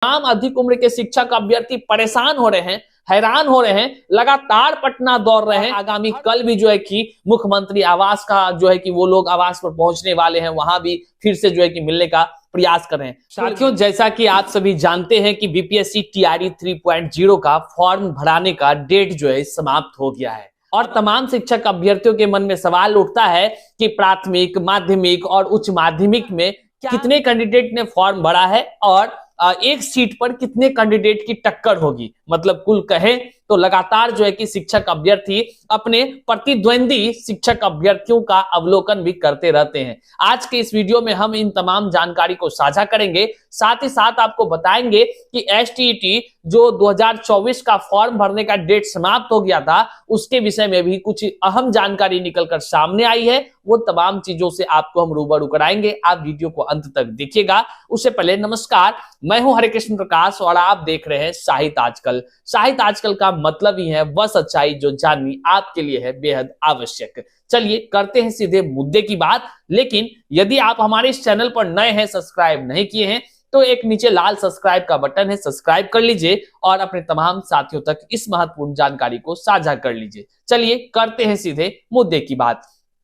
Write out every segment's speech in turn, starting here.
तमाम अधिक उम्र के शिक्षक अभ्यर्थी परेशान हो रहे हैं, हैरान हो रहे हैं, लगातार पटना दौड़ रहे हैं। आगामी कल भी जो है कि मुख्यमंत्री आवास का जो है कि वो लोग आवास पर पहुंचने वाले हैं, वहां भी फिर से जो है कि मिलने का प्रयास कर रहे हैं। साथियों, जैसा कि आप सभी जानते हैं कि बीपीएससी टीआरई 3.0 का फॉर्म भराने का डेट जो है समाप्त हो गया है और तमाम शिक्षक अभ्यर्थियों के मन में सवाल उठता है कि प्राथमिक, माध्यमिक और उच्च माध्यमिक में कितने कैंडिडेट ने फॉर्म भरा है और एक सीट पर कितने कैंडिडेट की टक्कर होगी। मतलब कुल कहे तो लगातार जो है कि शिक्षक अभ्यर्थी अपने प्रतिद्वंदी शिक्षक अभ्यर्थियों का अवलोकन भी करते रहते हैं। आज के इस वीडियो में हम इन तमाम जानकारी को साझा करेंगे, साथ ही साथ आपको बताएंगे कि एसटीईटी जो 2024 का फॉर्म भरने का डेट समाप्त हो गया था, उसके विषय में भी कुछ अहम जानकारी निकलकर सामने आई है। वो तमाम चीजों से आपको हम रूबरू कराएंगे। आप वीडियो को अंत तक देखिएगा। उससे पहले नमस्कार, मैं हूं हरे कृष्ण प्रकाश और आप देख रहे हैं साहित्य आजकल। साहित्य आजकल का मतलब ही है वह सच्चाई जो जाननी आपके लिए है बेहद आवश्यक। चलिए करते हैं सीधे मुद्दे की बात। लेकिन यदि आप हमारे इस चैनल पर नए हैं, सब्सक्राइब नहीं किए हैं, तो एक नीचे लाल सब्सक्राइब का बटन है, सब्सक्राइब कर लीजिए और अपने तमाम साथियों तक इस महत्वपूर्ण जानकारी को साझा कर लीजिए। चलिए करते हैं सीधे मुद्दे की बात।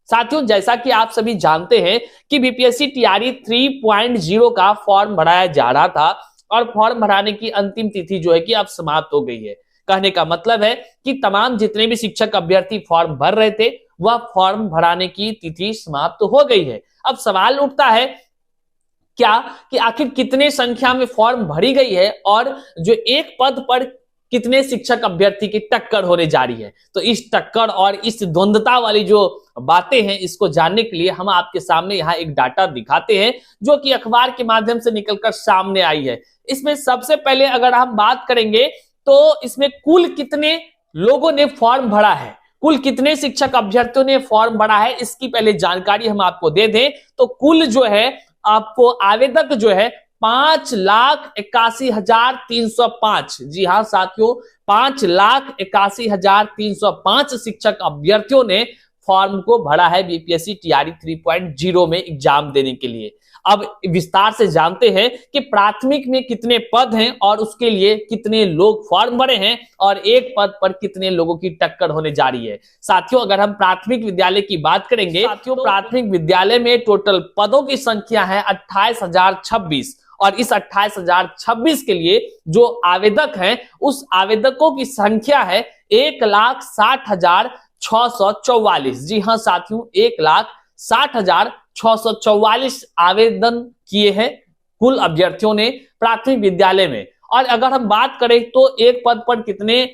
साथियों, जैसा कि आप सभी जानते हैं कि बीपीएससी टीआरई 3.0 का फॉर्म भराया जा रहा था और फॉर्म भराने की अंतिम तिथि जो है कि अब समाप्त हो गई है। कहने का मतलब है कि तमाम जितने भी शिक्षक अभ्यर्थी फॉर्म भर रहे थे, वह फॉर्म भराने की तिथि समाप्त हो गई है। अब सवाल उठता है क्या कि आखिर कितने संख्या में फॉर्म भरी गई है और जो एक पद पर कितने शिक्षक अभ्यर्थी की टक्कर होने जा रही है। तो इस टक्कर और इस द्वंद्वता वाली जो बातें हैं, इसको जानने के लिए हम आपके सामने यहाँ एक डाटा दिखाते हैं जो कि अखबार के माध्यम से निकलकर सामने आई है। इसमें सबसे पहले अगर हम बात करेंगे तो इसमें कुल कितने लोगों ने फॉर्म भरा है, कुल कितने शिक्षक अभ्यर्थियों ने फॉर्म भरा है, इसकी पहले जानकारी हम आपको दे दें तो कुल जो है आपको आवेदक जो है 5,81,305। जी हाँ साथियों, 5,81,305 शिक्षक अभ्यर्थियों ने फॉर्म को भरा है बीपीएससी टीआरई 3.0 में एग्जाम देने के लिए। अब विस्तार से जानते हैं कि प्राथमिक में कितने पद हैं और उसके लिए कितने लोग फॉर्म भरे हैं और एक पद पर कितने लोगों की टक्कर होने जा रही है। साथियों, अगर हम प्राथमिक विद्यालय की बात करेंगे, साथियों प्राथमिक विद्यालय में टोटल पदों की संख्या है 28,026 और इस 28,026 के लिए जो आवेदक हैं, उस आवेदकों की संख्या है 1,60,644। जी हाँ साथियों, 1,60,644 आवेदन किए हैं कुल अभ्यर्थियों ने प्राथमिक विद्यालय में। और अगर हम बात करें तो एक पद पर कितने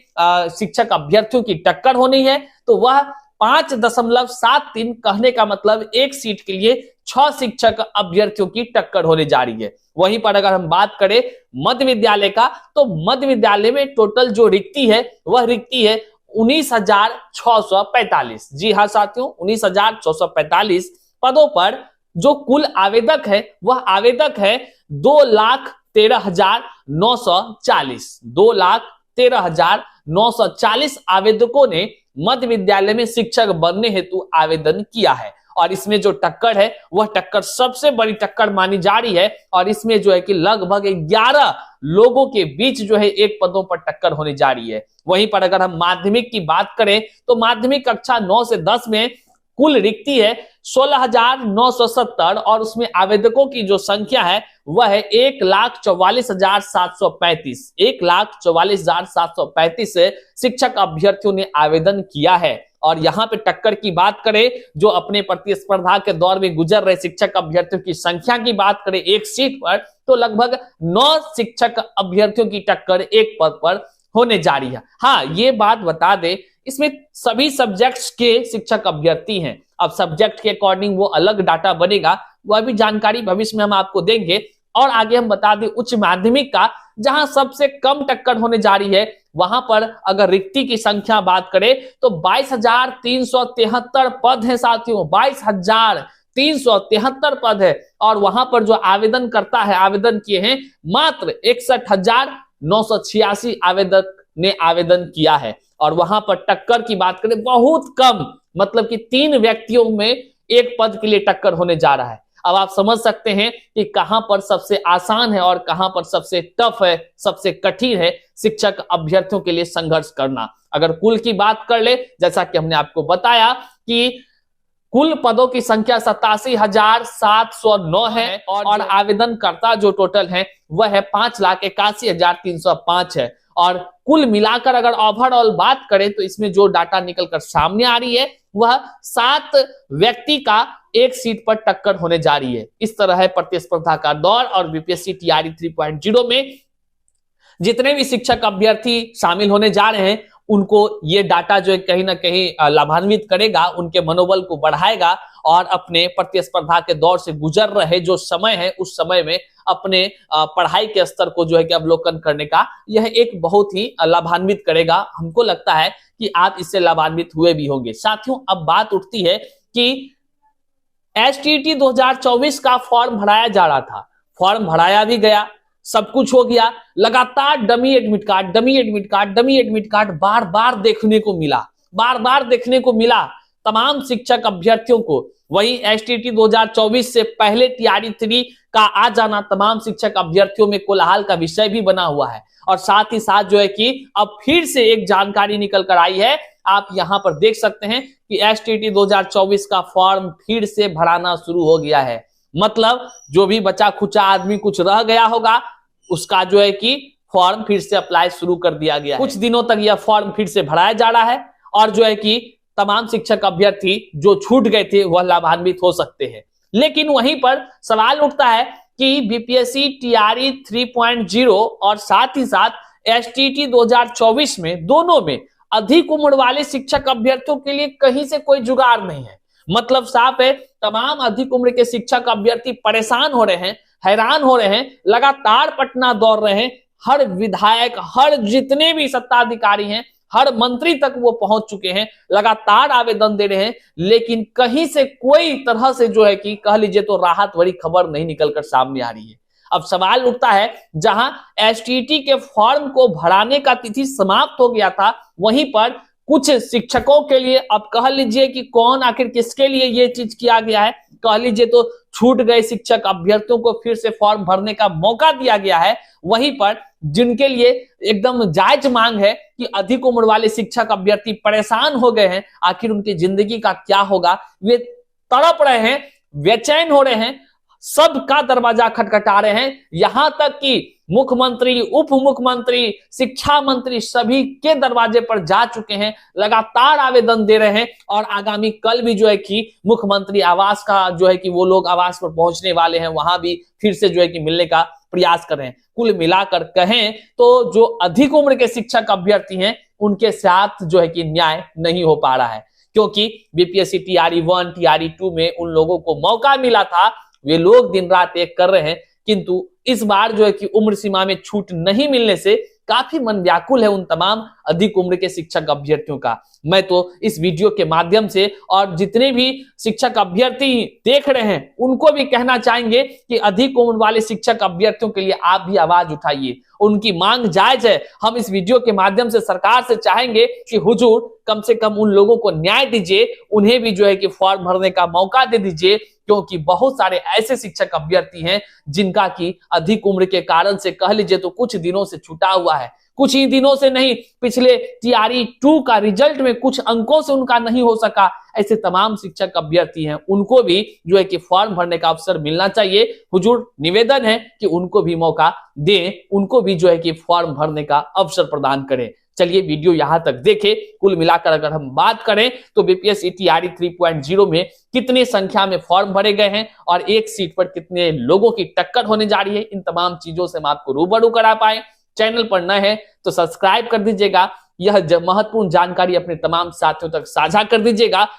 शिक्षक अभ्यर्थियों की टक्कर होनी है, तो वह 5.73। कहने का मतलब एक सीट के लिए 6 शिक्षक अभ्यर्थियों की टक्कर होने जा रही है। वहीं पर अगर हम बात करें मध्य विद्यालय का, तो मध्य विद्यालय में टोटल जो रिक्ति है वह रिक्ति है 19,645। जी हाँ साथियों, 19,645 पदों पर जो कुल आवेदक है वह आवेदक है 2,13,940। 2,13,940 आवेदकों ने मध्य विद्यालय में शिक्षक बनने हेतु आवेदन किया है और इसमें जो टक्कर है वह टक्कर सबसे बड़ी टक्कर मानी जा रही है और इसमें जो है कि लगभग 11 लोगों के बीच जो है एक पदों पर टक्कर होने जा रही है। वहीं पर अगर हम माध्यमिक की बात करें तो माध्यमिक कक्षा 9 से 10 में कुल रिक्ति है 16,970 और उसमें आवेदकों की जो संख्या है वह है 1,44,735। 1,44,735 शिक्षक अभ्यर्थियों ने आवेदन किया है। और यहाँ पे टक्कर की बात करें, जो अपने प्रतिस्पर्धा के दौर में गुजर रहे शिक्षक अभ्यर्थियों की संख्या की बात करें एक सीट पर, तो लगभग 9 शिक्षक अभ्यर्थियों की टक्कर एक पद पर होने जा रही है। हाँ, ये बात बता दे, इसमें सभी सब्जेक्ट्स के शिक्षक अभ्यर्थी हैं। अब सब्जेक्ट के अकॉर्डिंग वो अलग डाटा बनेगा, वह भी जानकारी भविष्य में हम आपको देंगे। और आगे हम बता दें उच्च माध्यमिक का, जहां सबसे कम टक्कर होने जा रही है, वहां पर अगर रिक्ति की संख्या बात करें तो 22,373 पद हैं साथियों। 22,373 पद है और वहां पर जो आवेदन करता है, आवेदन किए हैं मात्र 61,986 आवेदक ने आवेदन किया है। और वहां पर टक्कर की बात करें बहुत कम, मतलब कि 3 व्यक्तियों में एक पद के लिए टक्कर होने जा रहा है। अब आप समझ सकते हैं कि कहां पर सबसे आसान है और कहां पर सबसे टफ है, सबसे कठिन है शिक्षक अभ्यर्थियों के लिए संघर्ष करना। अगर कुल की बात कर ले, जैसा कि हमने आपको बताया कि कुल पदों की संख्या 87,709 है और आवेदनकर्ता जो टोटल है वह है 5,81,305 है। और कुल मिलाकर अगर ओवरऑल बात करें तो इसमें जो डाटा निकलकर सामने आ रही है वह 7 व्यक्ति का एक सीट पर टक्कर होने जा रही है। इस तरह है प्रतिस्पर्धा का दौर और बीपीएससी टीआरई 3.0 में जितने भी शिक्षक अभ्यर्थी शामिल होने जा रहे हैं उनको ये डाटा जो है कहीं ना कहीं लाभान्वित करेगा, उनके मनोबल को बढ़ाएगा और अपने प्रतिस्पर्धा के दौर से गुजर रहे जो समय है उस समय में अपने पढ़ाई के स्तर को जो है कि अवलोकन करने का यह एक बहुत ही लाभान्वित करेगा। हमको लगता है कि आप इससे लाभान्वित हुए भी होंगे। साथियों, अब बात उठती है कि एसटीईटी 2024 का फॉर्म भराया जा रहा था, फॉर्म भराया भी गया, सब कुछ हो गया, लगातार डमी एडमिट कार्ड बार बार देखने को मिला तमाम शिक्षक अभ्यर्थियों को। वही एसटीईटी 2024 से पहले टीआरई 3 का आ जाना तमाम शिक्षक अभ्यर्थियों में कोलाहल का विषय भी बना हुआ है। और साथ ही साथ जो है कि अब फिर से एक जानकारी निकल कर आई है, आप यहां पर देख सकते हैं कि एसटीईटी 2024 का फॉर्म फिर से भराना शुरू हो गया है। मतलब जो भी बचा खुचा आदमी कुछ रह गया होगा उसका जो है कि फॉर्म फिर से अप्लाई शुरू कर दिया गया है। कुछ दिनों तक यह फॉर्म फिर से भराया जा रहा है और जो है कि तमाम शिक्षक अभ्यर्थी जो छूट गए थे वह लाभान्वित हो सकते हैं। लेकिन वहीं पर सवाल उठता है कि बीपीएससी टीआरई 3.0 और साथ ही साथ एसटीईटी 2024 में दोनों में अधिक उम्र वाले शिक्षक अभ्यर्थियों के लिए कहीं से कोई जुगाड़ नहीं है। मतलब साफ है, तमाम अधिक उम्र के शिक्षक अभ्यर्थी परेशान हो रहे हैं, हैरान हो रहे हैं, लगातार पटना दौड़ रहे हैं। हर विधायक, हर जितने भी सत्ताधिकारी हैं, हर मंत्री तक वो पहुंच चुके हैं, लगातार आवेदन दे रहे हैं, लेकिन कहीं से कोई तरह से जो है कि कह लीजिए तो राहत भरी खबर नहीं निकलकर सामने आ रही है। अब सवाल उठता है, जहां एसटीईटी के फॉर्म को भराने का तिथि समाप्त हो गया था, वहीं पर कुछ शिक्षकों के लिए अब कह लीजिए कि कौन आखिर किसके लिए ये चीज किया गया है, कह लीजिए तो छूट गए शिक्षक अभ्यर्थियों को फिर से फॉर्म भरने का मौका दिया गया है। वहीं पर जिनके लिए एकदम जायज मांग है कि अधिक उम्र वाले शिक्षक अभ्यर्थी परेशान हो गए हैं, आखिर उनकी जिंदगी का क्या होगा, वे तड़प रहे हैं, बेचैन हो रहे हैं, सबका दरवाजा खटखटा रहे हैं। यहां तक कि मुख्यमंत्री, उप मुख्यमंत्री, शिक्षा मंत्री सभी के दरवाजे पर जा चुके हैं, लगातार आवेदन दे रहे हैं और आगामी कल भी जो है कि मुख्यमंत्री आवास का जो है कि वो लोग आवास पर पहुंचने वाले हैं, वहां भी फिर से जो है कि मिलने का प्रयास कर रहे हैं। कुल मिलाकर कहें तो जो अधिक उम्र के शिक्षक अभ्यर्थी हैं उनके साथ जो है कि न्याय नहीं हो पा रहा है, क्योंकि बीपीएससी टीआरई 1, टीआरई 2 में उन लोगों को मौका मिला था, वे लोग दिन रात एक कर रहे हैं, किंतु इस बार जो है कि उम्र सीमा में छूट नहीं मिलने से काफी मन व्याकुल है उन तमाम अधिक उम्र के शिक्षक अभ्यर्थियों का। मैं तो इस वीडियो के माध्यम से और जितने भी शिक्षक अभ्यर्थी देख रहे हैं उनको भी कहना चाहेंगे कि अधिक उम्र वाले शिक्षक अभ्यर्थियों के लिए आप भी आवाज उठाइए, उनकी मांग जायज है। हम इस वीडियो के माध्यम से सरकार से चाहेंगे कि हुजूर कम से कम उन लोगों को न्याय दीजिए, उन्हें भी जो है कि फॉर्म भरने का मौका दे दीजिए, क्योंकि बहुत सारे ऐसे शिक्षक अभ्यर्थी हैं जिनका की अधिक उम्र के कारण से कह लीजिए तो कुछ दिनों से छूटा हुआ है, कुछ ही दिनों से नहीं, पिछले टीआरई 2 का रिजल्ट में कुछ अंकों से उनका नहीं हो सका। ऐसे तमाम शिक्षक अभ्यर्थी हैं, उनको भी जो है कि फॉर्म भरने का अवसर मिलना चाहिए। हुजूर निवेदन है कि उनको भी मौका दें, उनको भी जो है कि फॉर्म भरने का अवसर प्रदान करें। चलिए वीडियो यहां तक देखें। कुल मिलाकर अगर हम बात करें तो बीपीएससी टीआरई 3.0 में कितनी संख्या में फॉर्म भरे गए हैं और एक सीट पर कितने लोगों की टक्कर होने जा रही है, इन तमाम चीजों से हम आपको रूबरू करा पाए। चैनल पर नए हैं तो सब्सक्राइब कर दीजिएगा, यह महत्वपूर्ण जानकारी अपने तमाम साथियों तक साझा कर दीजिएगा।